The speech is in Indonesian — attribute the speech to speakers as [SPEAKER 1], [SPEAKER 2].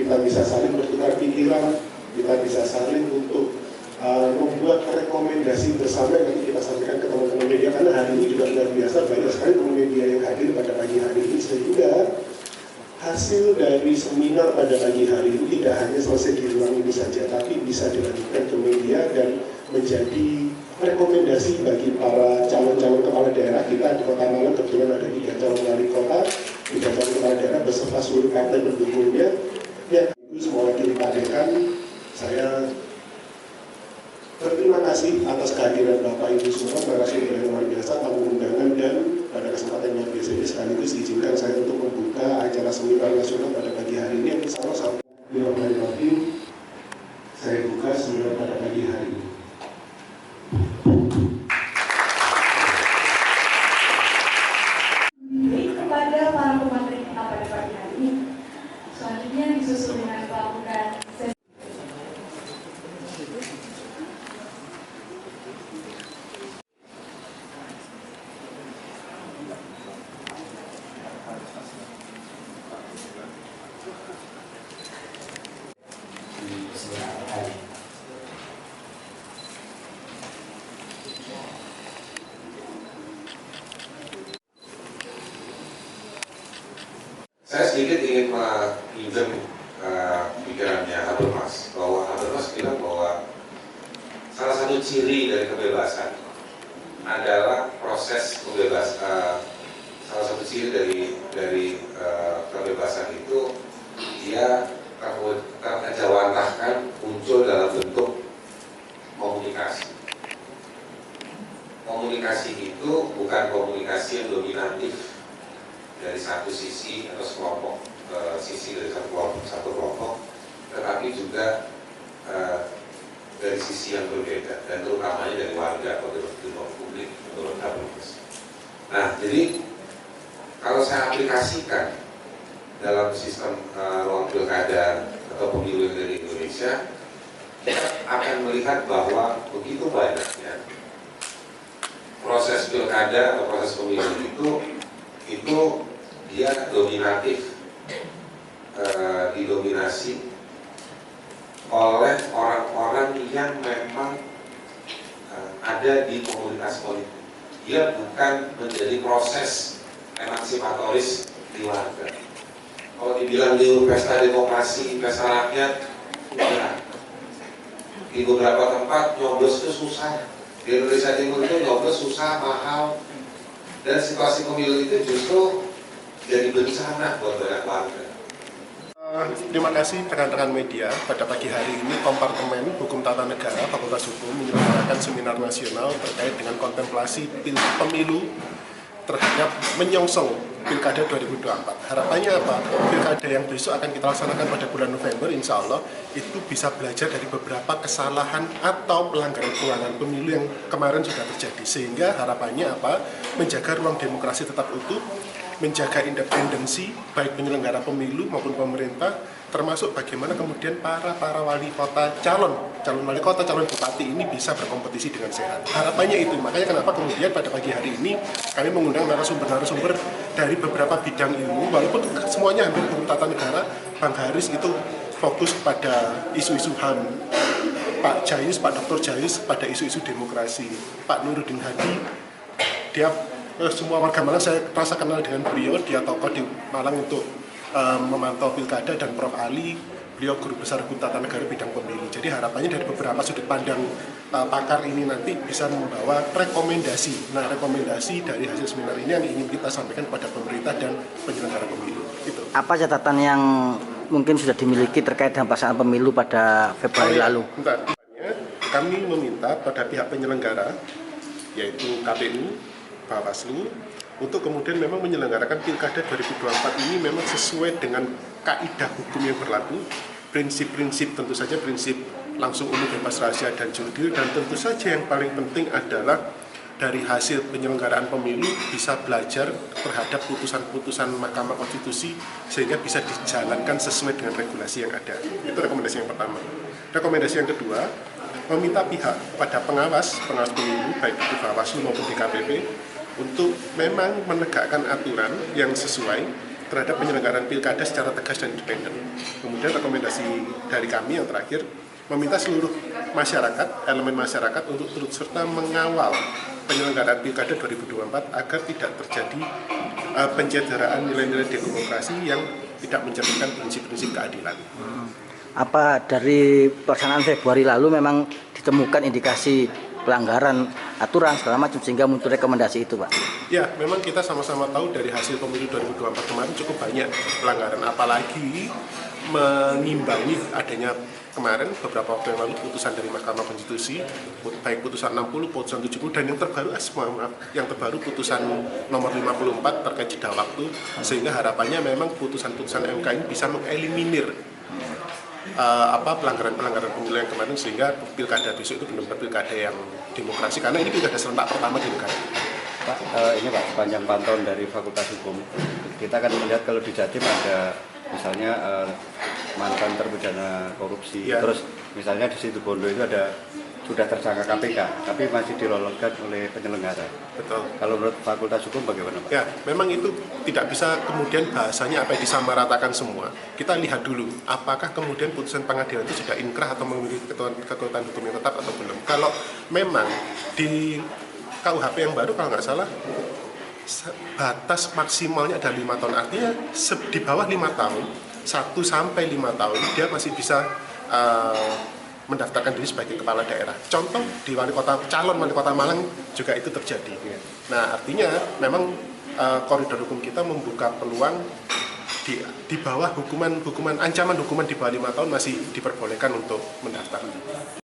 [SPEAKER 1] kita bisa saling bertukar pikiran, kita bisa saling untuk membuat rekomendasi bersama yang nanti kita sampaikan ke teman-teman media, karena hari ini juga luar biasa banyak sekali teman media yang hadir pada pagi hari ini, sehingga hasil dari seminar pada pagi hari ini tidak hanya selesai di ruang ini saja, tapi bisa dilanjutkan ke media dan menjadi rekomendasi bagi para calon-calon kepala daerah kita di Kota Malang. Kebetulan ada 3 calon wali kota, 3 calon kepala daerah beserta seluruh partai pendukungnya. Ya, itu semua dipadekan. Saya berterima kasih atas kehadiran Bapak Ibu semua, narasumber yang luar biasa, tamu undangan, dan pada kesempatan yang biasa ini sekaligus izinkan saya untuk membuka acara seminar nasional pada pagi hari ini yang insya Allah sampai 5 November saya buka seminar pada pagi hari ini.
[SPEAKER 2] Kepada para pemateri kita pada pagi hari ini, selanjutnya disusul dengan pelabuhan.
[SPEAKER 3] Saya sedikit ingin meminjam pikirannya Habermas, bahwa Habermas bilang bahwa salah satu ciri dari kebebasan adalah proses kebebasan. Salah satu ciri dari kebebasan itu dia terkejawantahkan muncul dalam bentuk komunikasi. Komunikasi itu bukan komunikasi yang dominatif dari satu sisi atau sekelompok sisi dari satu kelompok, tetapi juga dari sisi yang berbeda, dan terutamanya dari warga atau dari publik menurut Habermas. Nah, jadi kalau saya aplikasikan dalam sistem ruang pilkada atau pemilu dari Indonesia, kita akan melihat bahwa begitu banyaknya proses pilkada atau proses pemilu itu dia dominatif, didominasi oleh orang-orang yang memang ada di komunitas politik. Dia bukan menjadi proses emansipatoris di warga. Kalau dibilang di pesta demokrasi, pesta rakyat, ya, di beberapa tempat nyoblos itu susah. Di Indonesia Timur itu nyoblos susah, mahal, dan situasi pemilu itu justru jadi bencana buat banyak warga.
[SPEAKER 1] Terima kasih rekan-rekan media. Pada pagi hari ini Kompartemen Hukum Tata Negara Fakultas Hukum menyelenggarakan seminar nasional terkait dengan kontemplasi pemilu terhadap menyongsong Pilkada 2024. Harapannya apa? Pilkada yang besok akan kita laksanakan pada bulan November, insya Allah itu bisa belajar dari beberapa kesalahan atau pelanggaran kewenangan pemilu yang kemarin sudah terjadi. Sehingga harapannya apa? Menjaga ruang demokrasi tetap utuh, menjaga independensi baik penyelenggara pemilu maupun pemerintah, termasuk bagaimana kemudian para wali kota, calon wali kota, calon bupati ini bisa berkompetisi dengan sehat. Harapannya itu, makanya kenapa kemudian pada pagi hari ini kami mengundang narasumber dari beberapa bidang ilmu, walaupun semuanya hampir hukum tata negara. Bang Haris itu fokus pada isu-isu HAM, Pak Jayus, Pak Dr. Jayus pada isu-isu demokrasi, Pak Nuruddin Hadi, dia semua warga Malang saya rasa kenal dengan beliau, dia tokoh di Malang untuk memantau pilkada, dan Prof. Ali, beliau guru besar hukum tata negara bidang pemilu. Jadi harapannya dari beberapa sudut pandang pakar ini nanti bisa membawa rekomendasi. Nah, rekomendasi dari hasil seminar ini yang ingin kita sampaikan kepada pemerintah dan penyelenggara pemilu. Itu.
[SPEAKER 4] Apa catatan yang mungkin sudah dimiliki terkait dengan pelaksanaan pemilu pada Februari lalu?
[SPEAKER 1] Kami meminta pada pihak penyelenggara, yaitu KPU, Bawaslu, untuk kemudian memang menyelenggarakan Pilkada 2024 ini memang sesuai dengan kaidah hukum yang berlaku, prinsip-prinsip, tentu saja prinsip langsung, umum, bebas rahasia, dan jurdil, dan tentu saja yang paling penting adalah dari hasil penyelenggaraan pemilu bisa belajar terhadap putusan-putusan Mahkamah Konstitusi sehingga bisa dijalankan sesuai dengan regulasi yang ada. Itu rekomendasi yang pertama. Rekomendasi yang kedua, meminta pihak pada pengawas pemilu, baik itu Bawaslu maupun DKPP, untuk memang menegakkan aturan yang sesuai terhadap penyelenggaraan pilkada secara tegas dan independen. Kemudian rekomendasi dari kami yang terakhir meminta seluruh masyarakat, elemen masyarakat untuk turut serta mengawal penyelenggaraan pilkada 2024 agar tidak terjadi pencederaan nilai-nilai demokrasi yang tidak mencerminkan prinsip-prinsip keadilan.
[SPEAKER 4] Apa dari pelaksanaan Februari lalu memang ditemukan indikasi pelanggaran aturan segala macam sehingga muncul rekomendasi itu, Pak?
[SPEAKER 1] Ya, memang kita sama-sama tahu dari hasil pemilu 2024 kemarin cukup banyak pelanggaran, apalagi mengimbangi adanya kemarin beberapa waktu yang lalu putusan dari Mahkamah Konstitusi, baik putusan 60, putusan 70, dan yang terbaru yang terbaru putusan nomor 54 terkait jeda waktu, sehingga harapannya memang putusan-putusan MK ini bisa mengeliminir pelanggaran-pelanggaran pemilu yang kemarin, sehingga pilkada besok itu benar-benar pilkada yang demokrasi, karena ini pilkada serentak pertama di negara.
[SPEAKER 5] Pak, ini Pak, sepanjang pantauan dari Fakultas Hukum, kita akan melihat kalau di Jatim ada misalnya mantan terpidana korupsi,
[SPEAKER 1] ya.
[SPEAKER 5] Terus misalnya di Situbondo itu ada sudah tersangka KPK, tapi masih diloloskan oleh penyelenggara.
[SPEAKER 1] Betul.
[SPEAKER 5] Kalau menurut Fakultas Hukum bagaimana, Pak?
[SPEAKER 1] Ya, memang itu tidak bisa kemudian bahasanya apa yang disamaratakan semua. Kita lihat dulu, apakah kemudian putusan pengadilan itu sudah inkrah atau memiliki kekuatan hukum yang tetap atau belum. Kalau memang di KUHP yang baru kalau nggak salah batas maksimalnya ada 5 tahun, artinya di bawah 5 tahun 1 sampai 5 tahun dia masih bisa mendaftarkan diri sebagai kepala daerah. Contoh di calon wali kota Malang juga itu terjadi. Nah, artinya memang koridor hukum kita membuka peluang di bawah ancaman hukuman di bawah 5 tahun masih diperbolehkan untuk mendaftar.